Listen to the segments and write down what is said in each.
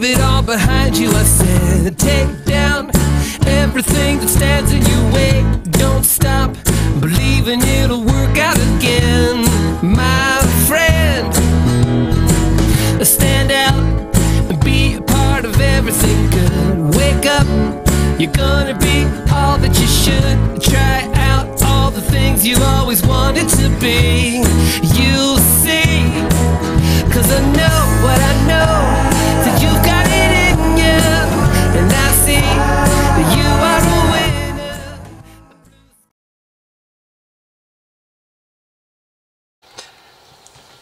leave it all behind you. I said, take down everything that stands in your way. Don't stop believing it'll work out again, my friend. Stand out and be a part of everything good. Wake up, you're gonna be all that you should. Try out all the things you've always wanted to be. You'll see, 'cause I know what I know, that you've got it in you, and I see that you are a winner.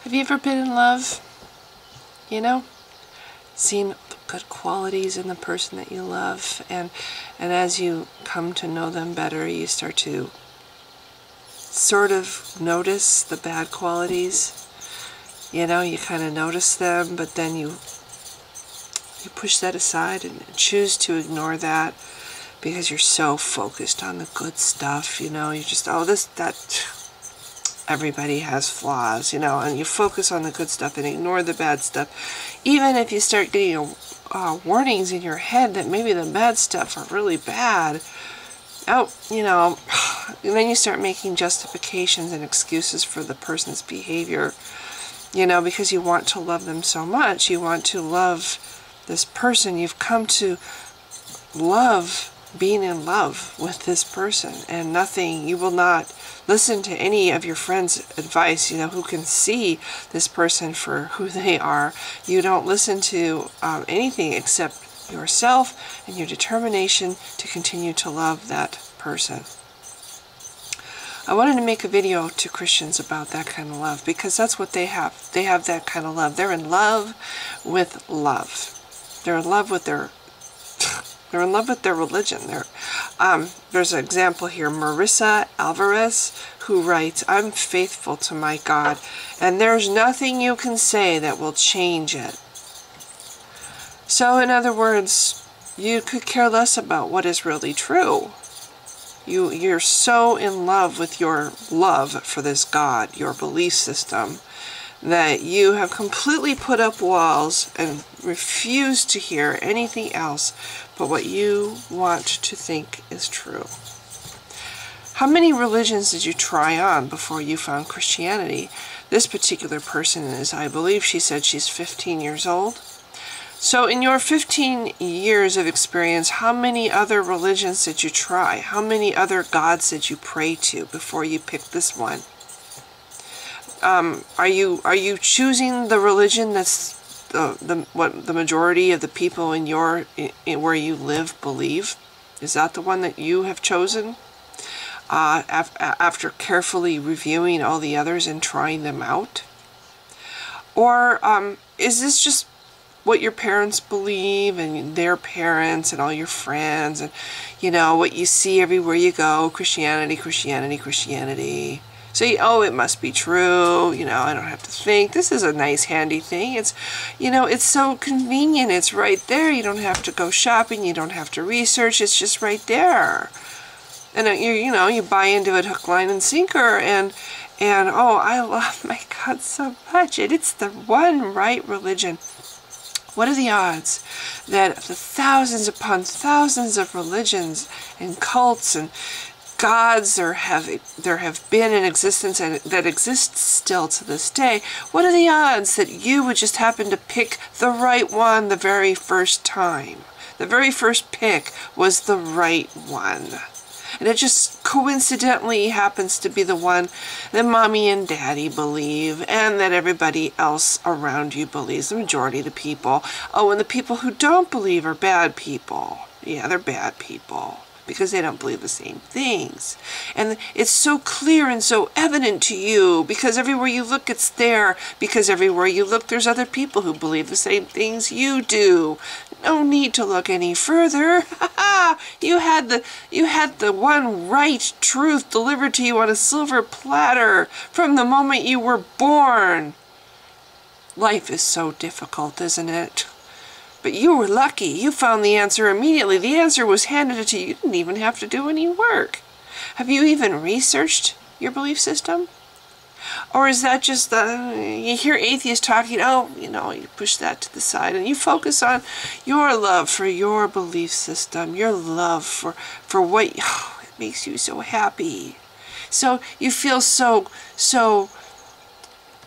Have you ever been in love? You know, seen the good qualities in the person that you love, and as you come to know them better, you start to sort of notice the bad qualities. You know, you kind of notice them, but then you push that aside and choose to ignore that because you're so focused on the good stuff. You know, you just, oh, that everybody has flaws, you know, and you focus on the good stuff and ignore the bad stuff. Even if you start getting warnings in your head that maybe the bad stuff are really bad, oh, you know, and then you start making justifications and excuses for the person's behavior, you know, because you want to love them so much. You want to love this person. You've come to love being in love with this person, and nothing, you will not listen to any of your friends' advice, you know, who can see this person for who they are. You don't listen to anything except yourself and your determination to continue to love that person. I wanted to make a video to Christians about that kind of love, because that's what they have. They have that kind of love. They're in love with love. They're in love with their religion. There's an example here, Marissa Alvarez, who writes, "I'm faithful to my God, and there's nothing you can say that will change it." So in other words, you could care less about what is really true. You're so in love with your love for this God, your belief system, that you have completely put up walls and refuse to hear anything else but what you want to think is true. How many religions did you try on before you found Christianity? This particular person is, I believe she said she's 15 years old. So in your 15 years of experience, how many other religions did you try? How many other gods did you pray to before you picked this one? Are you choosing the religion that's what the majority of the people in where you live believe? Is that the one that you have chosen after carefully reviewing all the others and trying them out? Or is this just what your parents believe, and their parents, and all your friends, and, you know, what you see everywhere you go? Christianity, Christianity, Christianity. So, oh, it must be true, you know, I don't have to think. This is a nice, handy thing. It's, you know, it's so convenient. It's right there. You don't have to go shopping. You don't have to research. It's just right there. And, you know, you buy into it hook, line, and sinker, and oh, I love my God so much. And it's the one right religion. What are the odds that the thousands upon thousands of religions and cults and gods there have been in existence and that exist still to this day, what are the odds that you would just happen to pick the right one the very first time? The very first pick was the right one. And it just coincidentally happens to be the one that mommy and daddy believe, and that everybody else around you believes, the majority of the people. Oh, and the people who don't believe are bad people. Yeah, they're bad people, because they don't believe the same things. And it's so clear and so evident to you, because everywhere you look it's there, because everywhere you look there's other people who believe the same things you do. No need to look any further. You had the one right truth delivered to you on a silver platter from the moment you were born. Life is so difficult, isn't it? But you were lucky. You found the answer immediately. The answer was handed to you. You didn't even have to do any work. Have you even researched your belief system? Or is that just you hear atheists talking, oh, you push that to the side and you focus on your love for your belief system, your love for what it makes you so happy. So you feel so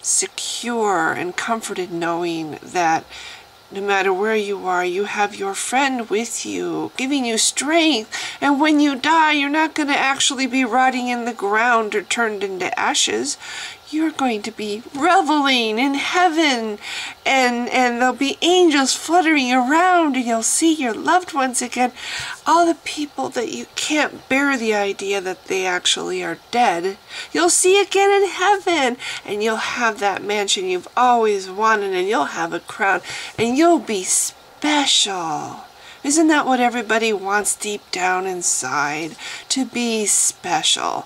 secure and comforted knowing that no matter where you are, you have your friend with you, giving you strength. And when you die, you're not going to actually be rotting in the ground or turned into ashes. You're going to be reveling in heaven, and there'll be angels fluttering around, and you'll see your loved ones again. All the people that you can't bear the idea that they actually are dead, you'll see again in heaven, and you'll have that mansion you've always wanted, and you'll have a crown, and you'll be special. Isn't that what everybody wants deep down inside? To be special.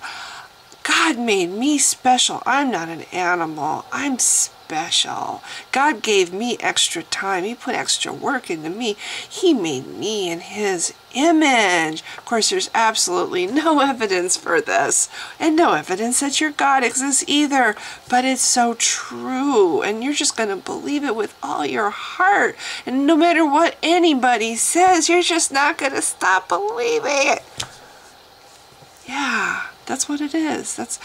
God made me special. I'm not an animal. I'm special. God gave me extra time. He put extra work into me. He made me in His image. Of course, there's absolutely no evidence for this, and no evidence that your God exists either. But it's so true, and you're just going to believe it with all your heart. And no matter what anybody says, you're just not going to stop believing it. Yeah. That's what it is. That's,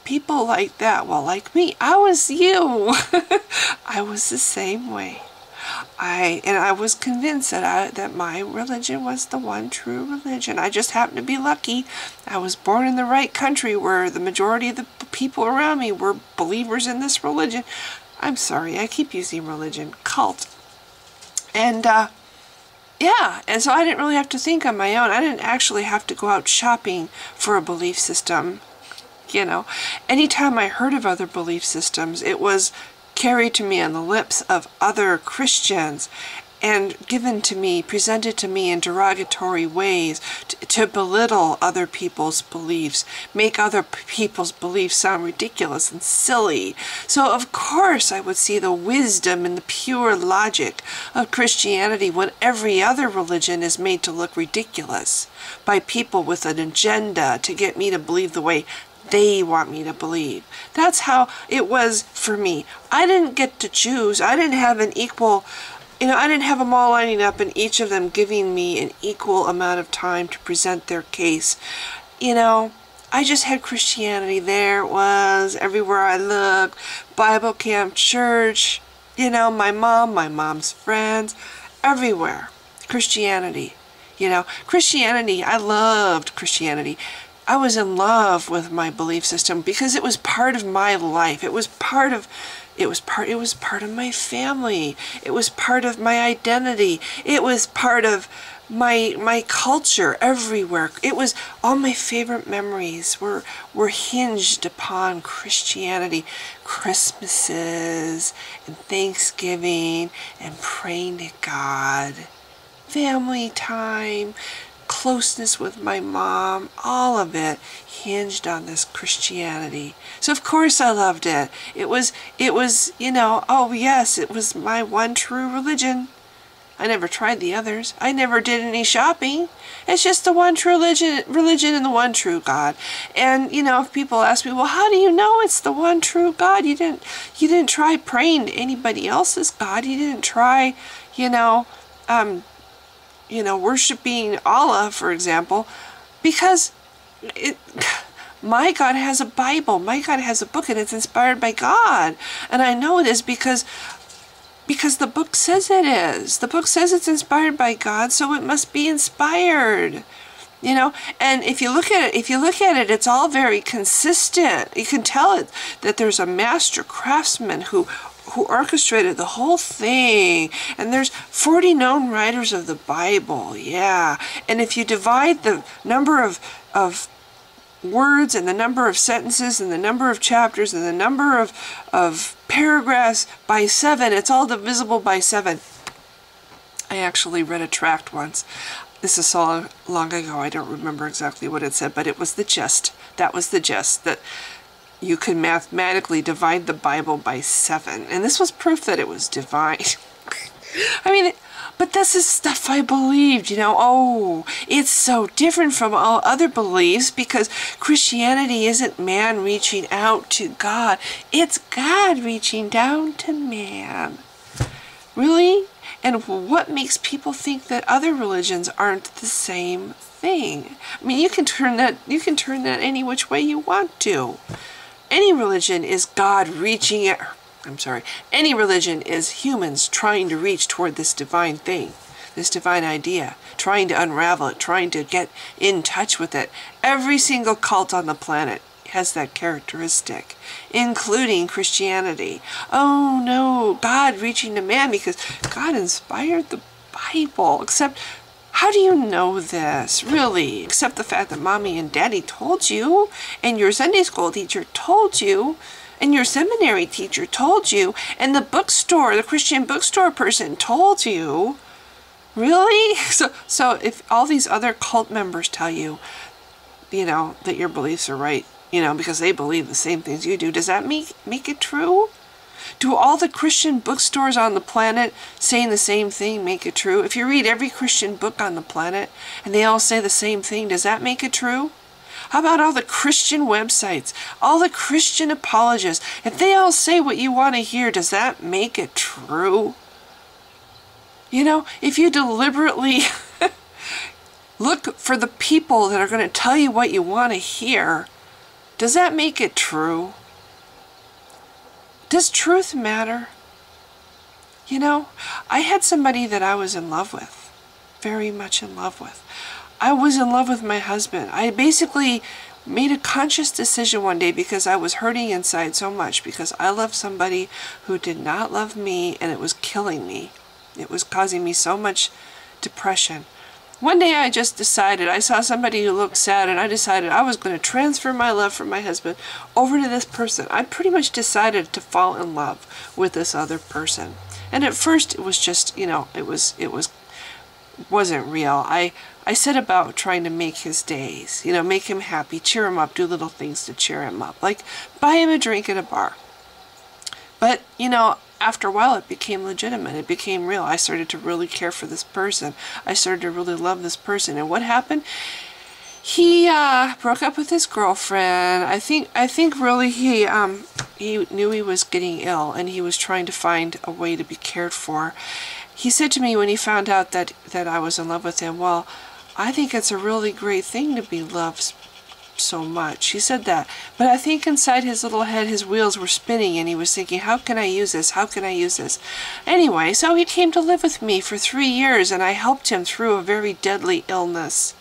people like that, well, like me, I was you. I was the same way. I was convinced that my religion was the one true religion. I just happened to be lucky. I was born in the right country where the majority of the people around me were believers in this religion. I'm sorry, I keep using religion. Cult. And, yeah, and so I didn't really have to think on my own. I didn't actually have to go out shopping for a belief system. Anytime I heard of other belief systems, it was carried to me on the lips of other Christians and given to me, presented to me in derogatory ways to belittle other people's beliefs, make other people's beliefs sound ridiculous and silly. So of course I would see the wisdom and the pure logic of Christianity when every other religion is made to look ridiculous by people with an agenda to get me to believe the way they want me to believe. That's how it was for me. I didn't get to choose. I didn't have an equal... I didn't have them all lining up and each of them giving me an equal amount of time to present their case. I just had Christianity. There it was, everywhere I looked. Bible camp, church, my mom's friends, everywhere. Christianity. Christianity, I loved Christianity. I was in love with my belief system because it was part of my life. It was part of my family. It was part of my identity. It was part of my culture everywhere. It was all my favorite memories were hinged upon Christianity. Christmases and Thanksgiving and praying to God. Family time, closeness with my mom, all of it hinged on this Christianity. So of course I loved it. It was, oh yes, it was my one true religion. I never tried the others. I never did any shopping. It's just the one true religion and the one true God. And, if people ask me, well, how do you know it's the one true God? You didn't try praying to anybody else's God. You didn't try, worshiping Allah, for example, because my God has a Bible. My God has a book, and it's inspired by God. And I know it is because the book says it is. The book says it's inspired by God, so it must be inspired. And if you look at it, it's all very consistent. You can tell that there's a master craftsman who orchestrated the whole thing. And there's 40 known writers of the Bible, yeah. And if you divide the number of words and the number of sentences and the number of chapters and the number of paragraphs by 7, it's all divisible by 7. I actually read a tract once. This is so long ago, I don't remember exactly what it said, but it was the gist. That was the gist, that you could mathematically divide the Bible by 7. And this was proof that it was divine. I mean, but this is stuff I believed, Oh, it's so different from all other beliefs because Christianity isn't man reaching out to God. It's God reaching down to man. Really? And what makes people think that other religions aren't the same thing? I mean, you can turn that any which way you want to. Any religion is God reaching at any religion is humans trying to reach toward this divine thing, this divine idea, trying to unravel it, trying to get in touch with it. Every single cult on the planet has that characteristic, including Christianity. Oh no, God reaching to man because God inspired the Bible. Except, how do you know this, really? Except the fact that mommy and daddy told you, and your Sunday school teacher told you, and your seminary teacher told you, and the bookstore, the Christian bookstore person told you. Really? So if all these other cult members tell you, that your beliefs are right, because they believe the same things you do, does that make it true? Do all the Christian bookstores on the planet saying the same thing make it true? If you read every Christian book on the planet and they all say the same thing, does that make it true? How about all the Christian websites, all the Christian apologists? If they all say what you want to hear, does that make it true? If you deliberately look for the people that are going to tell you what you want to hear, does that make it true? Does truth matter? I had somebody that I was in love with, very much in love with. I was in love with my husband. I basically made a conscious decision one day because I was hurting inside so much because I loved somebody who did not love me, and it was killing me. It was causing me so much depression. One day I just decided, I saw somebody who looked sad, and I decided I was going to transfer my love for my husband over to this person. I pretty much decided to fall in love with this other person. And at first it was just, it wasn't real. I set about trying to make his days, make him happy, cheer him up, do little things to cheer him up, like buy him a drink at a bar. But, after a while it became legitimate. It became real. I started to really care for this person. I started to really love this person. And what happened? He broke up with his girlfriend. I think really he knew he was getting ill, and he was trying to find a way to be cared for. He said to me when he found out that I was in love with him, well, I think it's a really great thing to be loved so much. He said that. But I think inside his little head, his wheels were spinning, and he was thinking, how can I use this? How can I use this? Anyway, so he came to live with me for 3 years, and I helped him through a very deadly illness.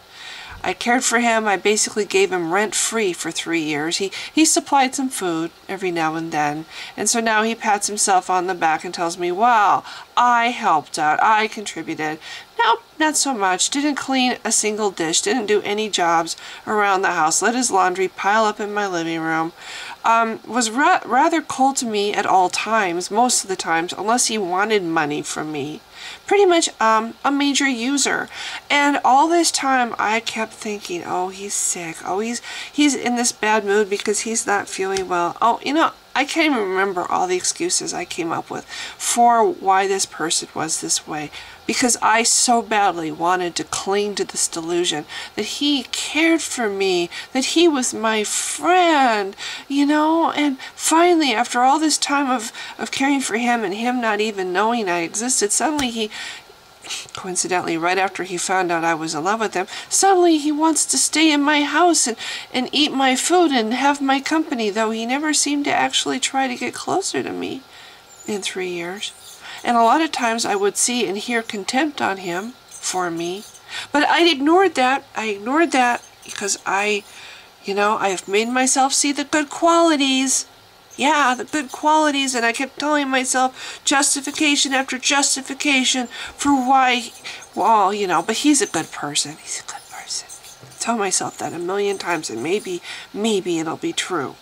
I cared for him. I basically gave him rent-free for 3 years. He supplied some food every now and then. And so now he pats himself on the back and tells me, wow, I helped out. I contributed. No, not so much. Didn't clean a single dish. Didn't do any jobs around the house. Let his laundry pile up in my living room. Was rather cold to me at all times, most of the times, unless he wanted money from me. Pretty much a major user. And all this time I kept thinking, oh, he's sick. Oh, he's in this bad mood because he's not feeling well. Oh, I can't even remember all the excuses I came up with for why this person was this way. Because I so badly wanted to cling to this delusion that he cared for me, that he was my friend, and finally, after all this time of caring for him and him not even knowing I existed, suddenly he, coincidentally, right after he found out I was in love with him, suddenly he wants to stay in my house and eat my food and have my company, though he never seemed to actually try to get closer to me in 3 years. And a lot of times I would see and hear contempt on him for me. But I ignored that. Because I have made myself see the good qualities. Yeah, the good qualities. And I kept telling myself justification after justification for why, well, but he's a good person. He's a good person. I tell myself that a million times, and maybe it'll be true.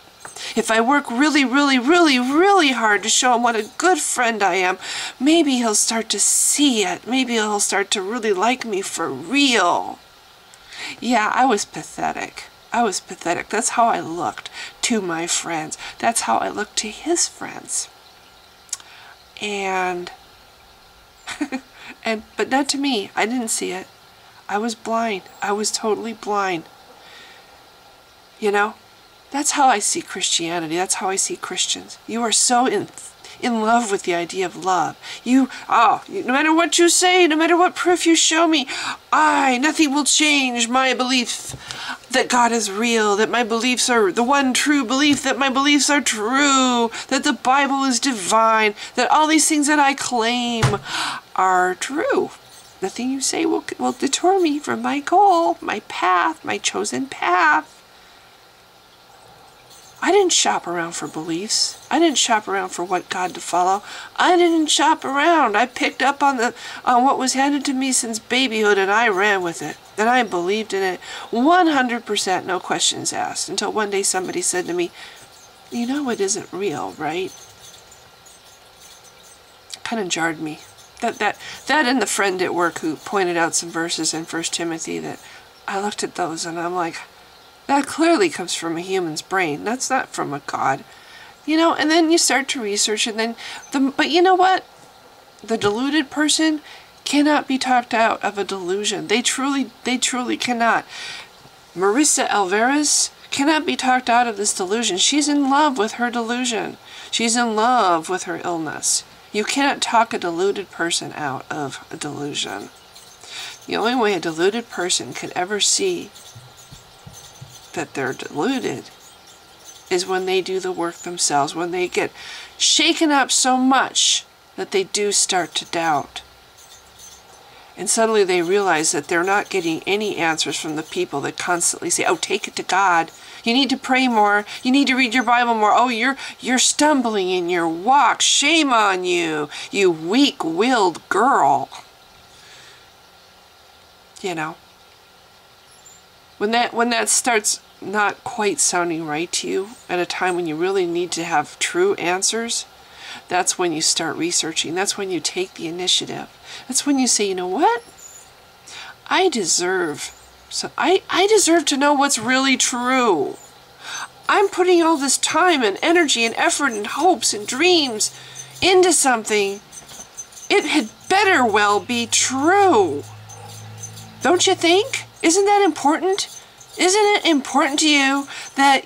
If I work really, really, really, really hard to show him what a good friend I am, maybe he'll start to see it. Maybe he'll start to really like me for real. Yeah, I was pathetic. That's how I looked to my friends. That's how I looked to his friends. And But not to me. I didn't see it. I was blind. I was totally blind. You know, that's how I see Christianity. That's how I see Christians. You are so in love with the idea of love. No matter what you say, no matter what proof you show me, nothing will change my belief that God is real, that my beliefs are the one true belief, that my beliefs are true, that the Bible is divine, that all these things that I claim are true. Nothing you say will deter me from my goal, my path, my chosen path. I didn't shop around for beliefs. I didn't shop around for what God to follow. I didn't shop around. I picked up on what was handed to me since babyhood, and I ran with it. And I believed in it 100%, no questions asked, until one day somebody said to me, "You know it isn't real, right?" Kind of jarred me. That and the friend at work who pointed out some verses in 1 Timothy that I looked at those and I'm like, that clearly comes from a human's brain. That's not from a God. You know, and then you start to research, and then but you know what? The deluded person cannot be talked out of a delusion. They truly cannot. Marissa Alvarez cannot be talked out of this delusion. She's in love with her delusion. She's in love with her illness. You cannot talk a deluded person out of a delusion. The only way a deluded person could ever see that they're deluded is when they do the work themselves, when they get shaken up so much that they do start to doubt. And suddenly they realize that they're not getting any answers from the people that constantly say, "Oh, take it to God. You need to pray more. You need to read your Bible more. Oh, you're stumbling in your walk. Shame on you, you weak-willed girl." You know, when that starts not quite sounding right to you at a time when you really need to have true answers, that's when you start researching. That's when you take the initiative. That's when you say, "You know what? I deserve to know what's really true. I'm putting all this time and energy and effort and hopes and dreams into something. It had better well be true." Don't you think? Isn't that important? Isn't it important to you that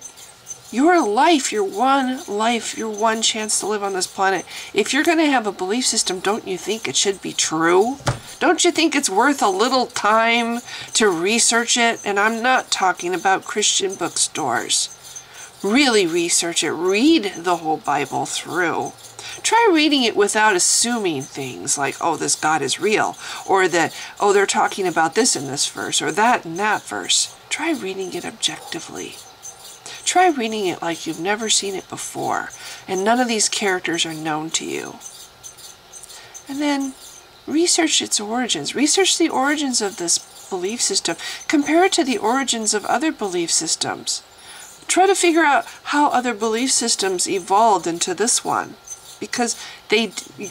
your life, your one chance to live on this planet, if you're going to have a belief system, don't you think it should be true? Don't you think it's worth a little time to research it? And I'm not talking about Christian bookstores. Really research it. Read the whole Bible through. Try reading it without assuming things like, "Oh, this God is real," or that, "Oh, they're talking about this in this verse," or that in that verse. Try reading it objectively. Try reading it like you've never seen it before, and none of these characters are known to you. And then research its origins. Research the origins of this belief system. Compare it to the origins of other belief systems. Try to figure out how other belief systems evolved into this one. Because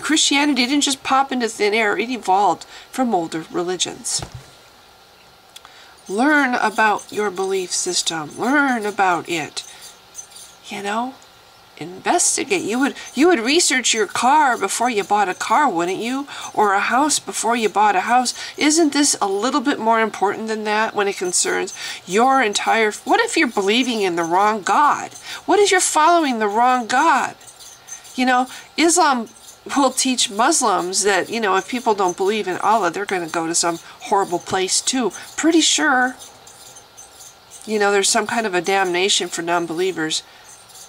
Christianity didn't just pop into thin air, it evolved from older religions. Learn about your belief system. Learn about it. You know, investigate. You would research your car before you bought a car, wouldn't you? Or a house before you bought a house. Isn't this a little bit more important than that when it concerns your entire... What if you're believing in the wrong God? What if you're following the wrong God? You know, Islam will teach Muslims that, you know, if people don't believe in Allah, they're going to go to some horrible place too. Pretty sure, you know, there's some kind of a damnation for non-believers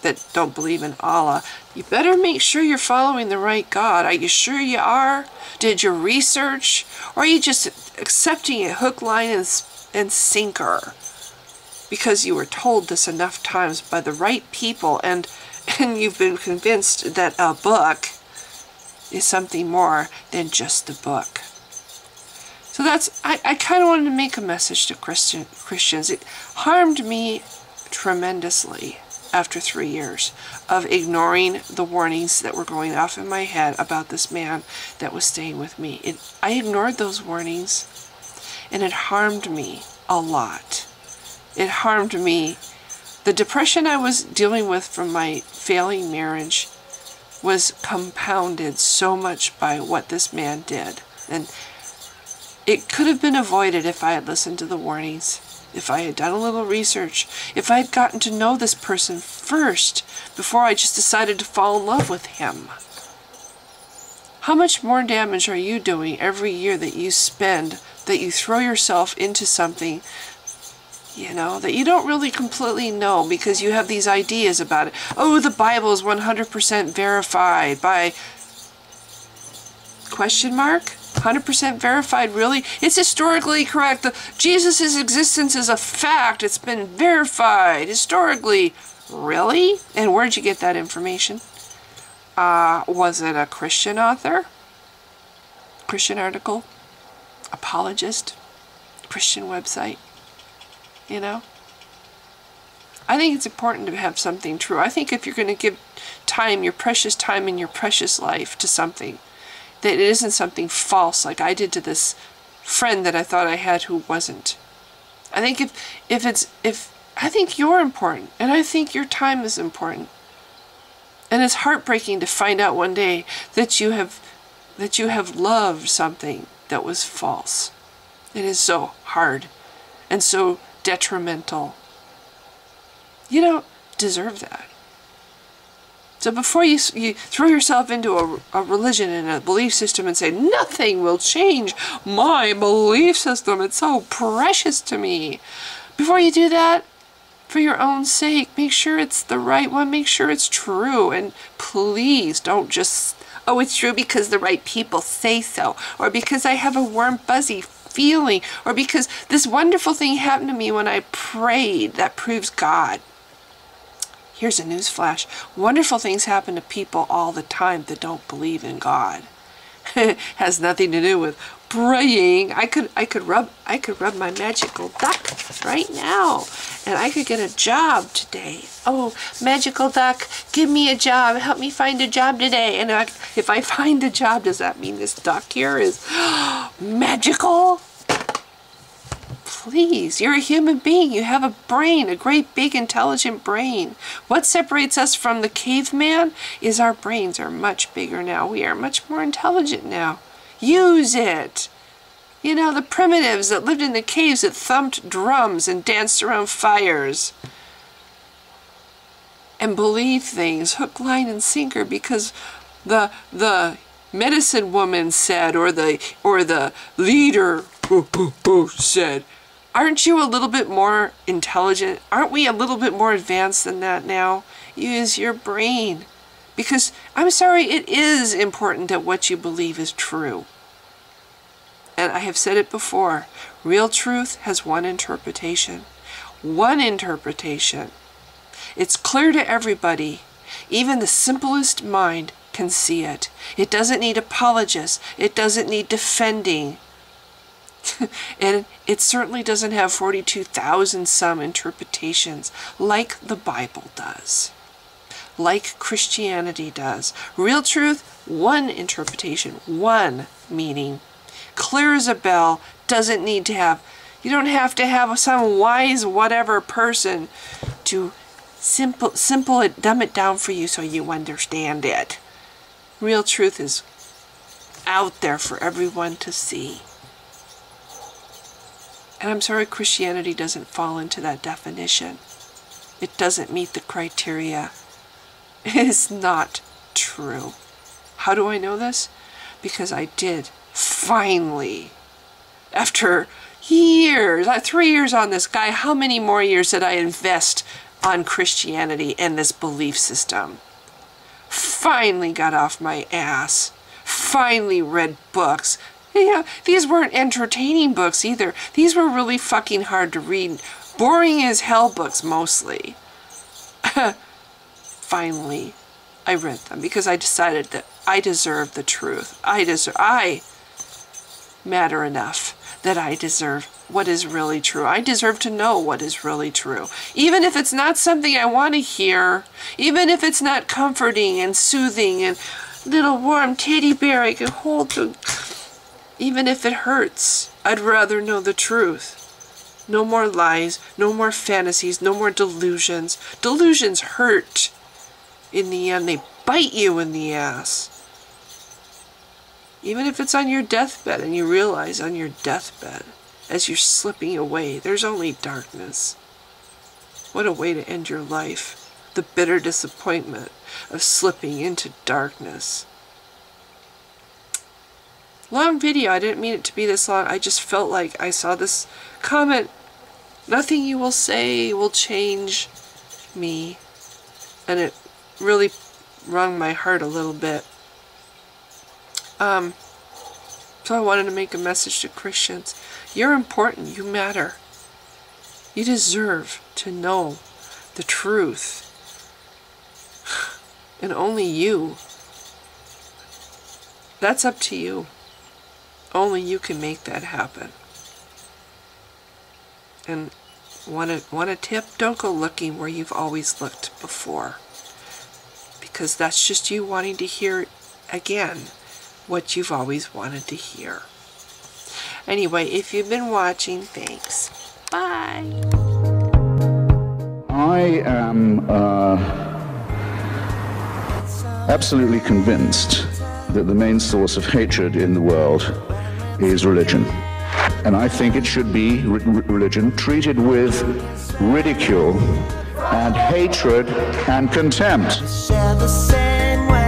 that don't believe in Allah. You better make sure you're following the right God. Are you sure you are? Did you research? Or are you just accepting it hook, line, and sinker? Because you were told this enough times by the right people, and you've been convinced that a book is something more than just a book. So I kind of wanted to make a message to Christians. It harmed me tremendously after 3 years of ignoring the warnings that were going off in my head about this man that was staying with me. I ignored those warnings, and it harmed me a lot. It harmed me. The depression I was dealing with from my failing marriage was compounded so much by what this man did. And it could have been avoided if I had listened to the warnings, if I had done a little research, if I had gotten to know this person first before I just decided to fall in love with him. How much more damage are you doing every year that you spend, that you throw yourself into something, that you don't really completely know because you have these ideas about it? Oh, the Bible is 100% verified by... Question mark? 100% verified, really? It's historically correct. Jesus' existence is a fact. It's been verified historically. Really? And where'd you get that information? Was it a Christian author? Christian article? Apologist? Christian website? I think it's important to have something true. I think if you're going to give time, your precious time in your precious life to something, that it isn't something false like I did to this friend that I thought I had who wasn't. I think I think you're important, and I think your time is important. And it's heartbreaking to find out one day that you have loved something that was false. It is so hard and so detrimental. You don't deserve that. So before you throw yourself into a religion and a belief system and say, nothing will change my belief system, it's so precious to me. Before you do that, for your own sake, make sure it's the right one, make sure it's true, and please don't just, oh, it's true because the right people say so, or because I have a warm, fuzzy feeling, or because this wonderful thing happened to me when I prayed. That proves God. Here's a news flash. Wonderful things happen to people all the time that don't believe in God. It has nothing to do with praying. I could rub my magical duck right now, and I could get a job today. Oh, magical duck, give me a job. Help me find a job today. And if I find a job, does that mean this duck here is magical? Please, you're a human being. You have a brain, a great big intelligent brain. What separates us from the caveman is our brains are much bigger now. We are much more intelligent now. Use it. The primitives that lived in the caves that thumped drums and danced around fires and believed things hook, line, and sinker because the medicine woman said, or the leader said. Aren't you a little bit more intelligent? Aren't we a little bit more advanced than that now? Use your brain. Because, I'm sorry, it is important that what you believe is true. And I have said it before, real truth has one interpretation. One interpretation. It's clear to everybody. Even the simplest mind can see it. It doesn't need apologists. It doesn't need defending. And it certainly doesn't have 42,000 some interpretations like the Bible does, like Christianity does. Real truth, one interpretation, one meaning. Clear as a bell, doesn't need to have, you don't have to have some wise whatever person to simple it, dumb it down for you so you understand it. Real truth is out there for everyone to see. And I'm sorry Christianity doesn't fall into that definition. It doesn't meet the criteria. It is not true. How do I know this? Because I did finally, after years, 3 years on this guy, how many more years did I invest on Christianity and this belief system? Finally got off my ass. Finally read books. These weren't entertaining books either. These were really fucking hard to read. Boring as hell books, mostly. Finally, I read them because I decided that I deserve the truth. I matter enough that I deserve what is really true. I deserve to know what is really true. Even if it's not something I want to hear, even if it's not comforting and soothing and little warm teddy bear I can hold to... Even if it hurts, I'd rather know the truth. No more lies, no more fantasies, no more delusions. Delusions hurt. In the end, they bite you in the ass. Even if it's on your deathbed and you realize on your deathbed, as you're slipping away, there's only darkness. What a way to end your life. The bitter disappointment of slipping into darkness. Long video. I didn't mean it to be this long. I just felt like I saw this comment. Nothing you will say will change me. And it really wrung my heart a little bit. So I wanted to make a message to Christians. You're important. You matter. You deserve to know the truth. And only you. That's up to you. Only you can make that happen. And want a tip? Don't go looking where you've always looked before. Because that's just you wanting to hear again what you've always wanted to hear. Anyway, if you've been watching, thanks. Bye. I am absolutely convinced that the main source of hatred in the world is religion. And I think it should be religion treated with ridicule and hatred and contempt. Share the same way.